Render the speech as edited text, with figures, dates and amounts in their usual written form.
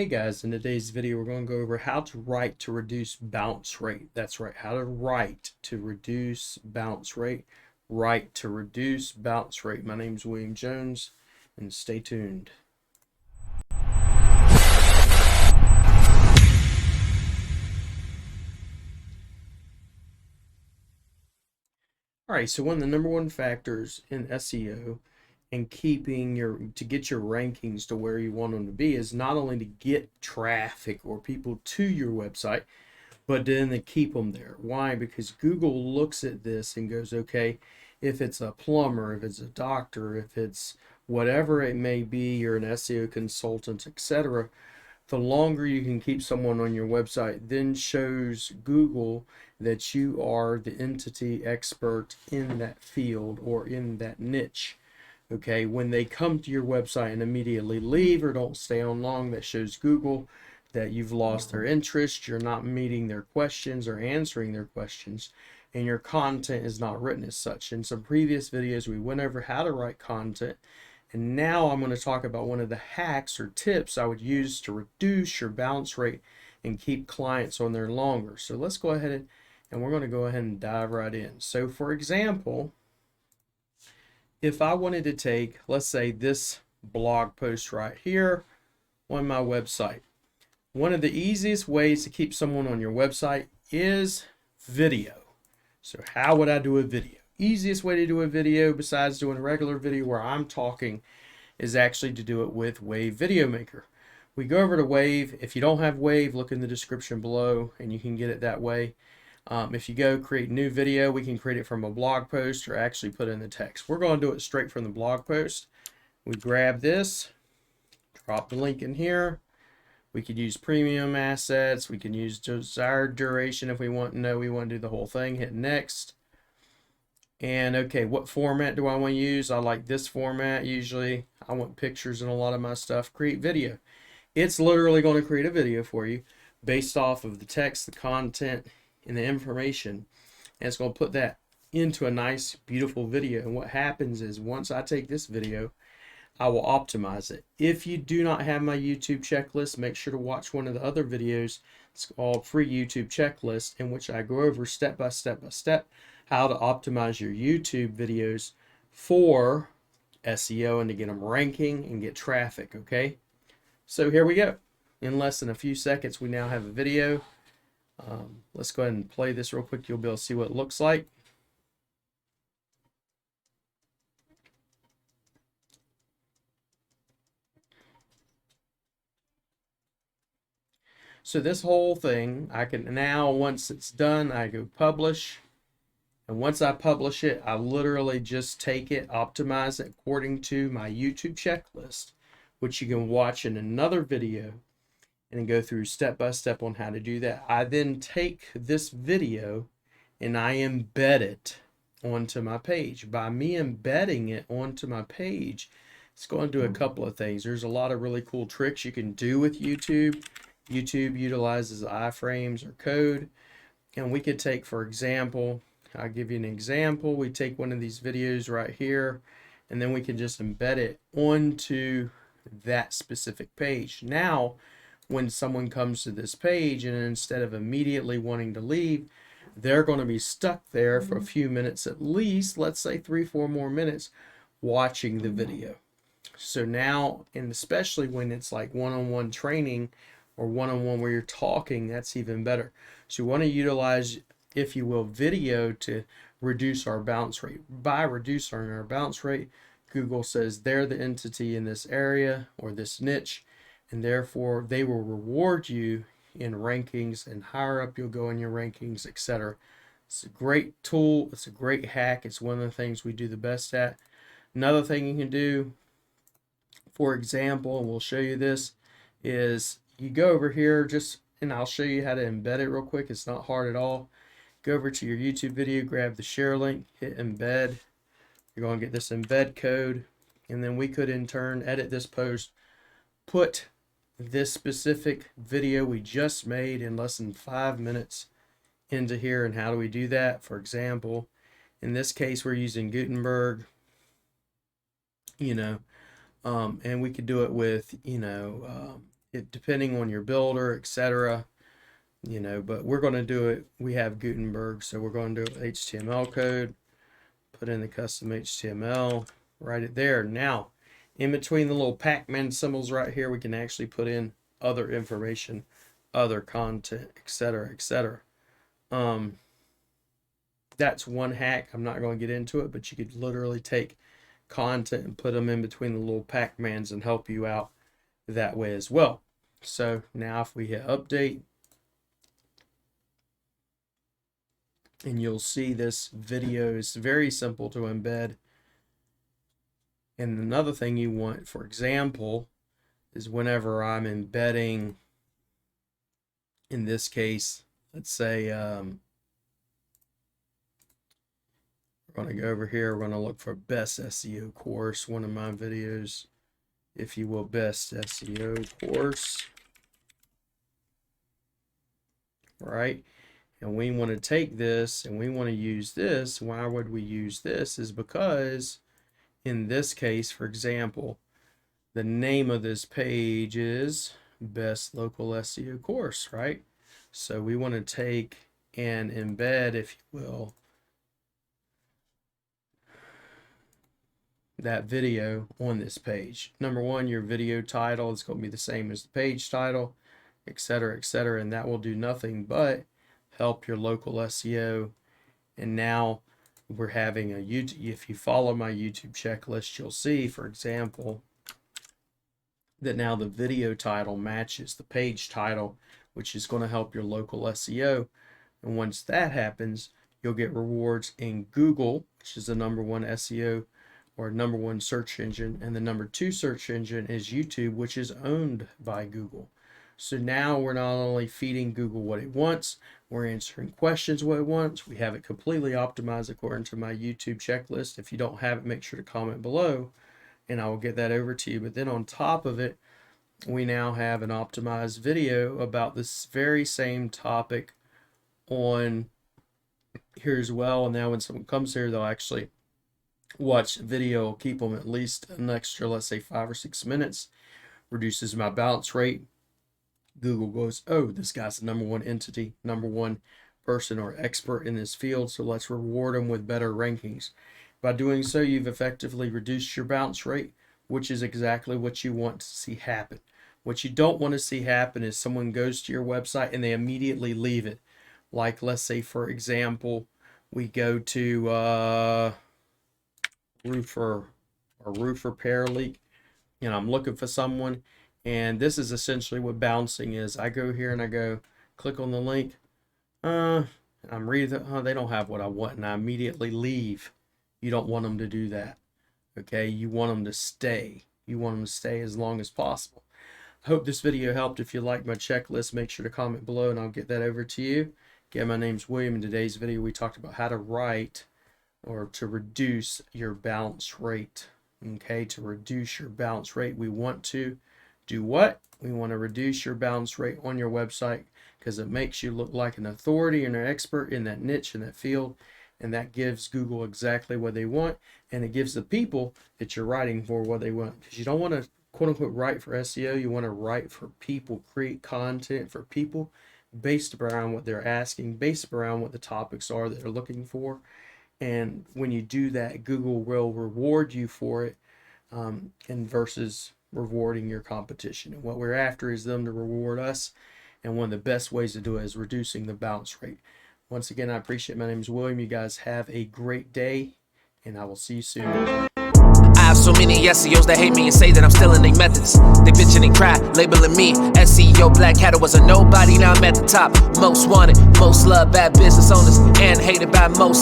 Hey guys, in today's video we're going to go over how to write to reduce bounce rate. That's right, how to write to reduce bounce rate. Write to reduce bounce rate. My name's William Jones, and stay tuned. Alright, so one of the number one factors in SEO and to get your rankings to where you want them to be is not only to get traffic or people to your website, but then to keep them there. Why? Because Google looks at this and goes, okay, if it's a plumber, if it's a doctor, if it's whatever it may be, you're an SEO consultant, etc., the longer you can keep someone on your website then shows Google that you are the entity expert in that field or in that niche. Okay, when they come to your website and immediately leave or don't stay on long, that shows Google that you've lost their interest, you're not meeting their questions or answering their questions, and your content is not written as such. In some previous videos, we went over how to write content, and now I'm going to talk about one of the hacks or tips I would use to reduce your bounce rate and keep clients on there longer. So let's go ahead and we're going to go ahead and dive right in. So for example, if I wanted to take, let's say, this blog post right here on my website, one of the easiest ways to keep someone on your website is video. So how would I do a video? Easiest way to do a video besides doing a regular video where I'm talking is actually to do it with Wave Video Maker. We go over to Wave. If you don't have Wave, look in the description below and you can get it that way. If you go create new video, we can create it from a blog post or actually put in the text. We're going to do it straight from the blog post. We grab this, drop the link in here. We could use premium assets. We can use desired duration if we want to do the whole thing. Hit next. And okay, what format do I want to use? I like this format usually. I want pictures in a lot of my stuff. Create video. It's literally going to create a video for you based off of the text, the content, and the information. And it's going to put that into a nice, beautiful video. And what happens is once I take this video, I will optimize it. If you do not have my YouTube checklist, make sure to watch one of the other videos. It's called Free YouTube Checklist, in which I go over step by step how to optimize your YouTube videos for SEO and to get them ranking and get traffic. Okay, so here we go. In less than a few seconds, we now have a video. Let's go ahead and play this real quick. You'll be able to see what it looks like. So this whole thing, I can now, once it's done, I go publish. And once I publish it, I literally just take it, optimize it according to my YouTube checklist, which you can watch in another video and go through step by step on how to do that. I then take this video and I embed it onto my page. By me embedding it onto my page, it's going to do a couple of things. There's a lot of really cool tricks you can do with YouTube. YouTube utilizes iframes or code, and we could take, for example, I'll give you an example. We take one of these videos right here, and then we can just embed it onto that specific page. Now, when someone comes to this page and instead of immediately wanting to leave, they're going to be stuck there for a few minutes at least, let's say 3-4 more minutes, watching the video. So now, and especially when it's like one-on-one training or one-on-one where you're talking, that's even better. So you want to utilize, if you will, video to reduce our bounce rate. By reducing our bounce rate, Google says they're the entity in this area or this niche, and therefore they will reward you in rankings, and higher up you'll go in your rankings, etc. It's a great tool. It's a great hack. It's one of the things we do the best at. Another thing you can do, for example, and we'll show you this, is you go over here and I'll show you how to embed it real quick. It's not hard at all. Go over to your YouTube video, grab the share link, hit embed. You're going to get this embed code, and then we could in turn edit this post, put this specific video we just made in less than 5 minutes into here. And how do we do that? For example, in this case, we're using Gutenberg, and we could do it with, depending on your builder, etc. But we're going to do it. We have Gutenberg, so we're going to do it with HTML code. Put in the custom HTML, write it there. Now, in between the little Pac-Man symbols right here, we can actually put in other information, other content, etc., etc. That's one hack. I'm not going to get into it, but you could literally take content and put them in between the little Pac-Mans and help you out that way as well. So now if we hit update, and you'll see this video is very simple to embed. And another thing you want, for example, is whenever I'm embedding, in this case, let's say we're going to go over here, we're going to look for best SEO course, one of my videos, if you will, best SEO course, right? And we want to take this and we want to use this. Why would we use this? Is because in this case, for example, the name of this page is best local SEO course, right? So we want to take and embed, if you will, that video on this page. Number one, your video title is going to be the same as the page title, etc., etc., and that will do nothing but help your local SEO. And now we're having a YouTube. If you follow my YouTube checklist, you'll see, for example, that now the video title matches the page title, which is going to help your local SEO. And once that happens, you'll get rewards in Google, which is the #1 SEO or #1 search engine, and the #2 search engine is YouTube, which is owned by Google. So now we're not only feeding Google what it wants, we're answering questions what it wants. We have it completely optimized according to my YouTube checklist. If you don't have it, make sure to comment below and I will get that over to you. But then on top of it, we now have an optimized video about this very same topic on here as well. And now when someone comes here, they'll actually watch the video, keep them at least an extra, let's say 5 or 6 minutes, reduces my bounce rate. Google goes, oh, this guy's the #1 entity, #1 person or expert in this field, so let's reward them with better rankings. By doing so, you've effectively reduced your bounce rate, which is exactly what you want to see happen. What you don't want to see happen is someone goes to your website and they immediately leave it. Like, let's say, for example, we go to roof repair leak, and I'm looking for someone. And this is essentially what bouncing is. I go here and I go click on the link. I'm reading, they don't have what I want, and I immediately leave. You don't want them to do that. Okay, you want them to stay. You want them to stay as long as possible. I hope this video helped. If you like my checklist, make sure to comment below and I'll get that over to you. Again, my name's William. In today's video, we talked about how to write or to reduce your bounce rate. Okay, to reduce your bounce rate, we want to do what? We want to reduce your bounce rate on your website because it makes you look like an authority and an expert in that niche, in that field, and that gives Google exactly what they want, and it gives the people that you're writing for what they want. Because you don't want to quote-unquote write for SEO, you want to write for people, create content for people based around what they're asking, based around what the topics are that they're looking for. And when you do that, Google will reward you for it, and versus rewarding your competition. And what we're after is them to reward us, and one of the best ways to do it is reducing the bounce rate. Once again, I appreciate it. My name is William. You guys have a great day, and I will see you soon. I have so many SEOs that hate me and say that I'm still in their methods. They bitching and cry, labeling me SEO Black Hat. Was a nobody, now I'm at the top. Most wanted, most loved, bad business owners, and hated by most.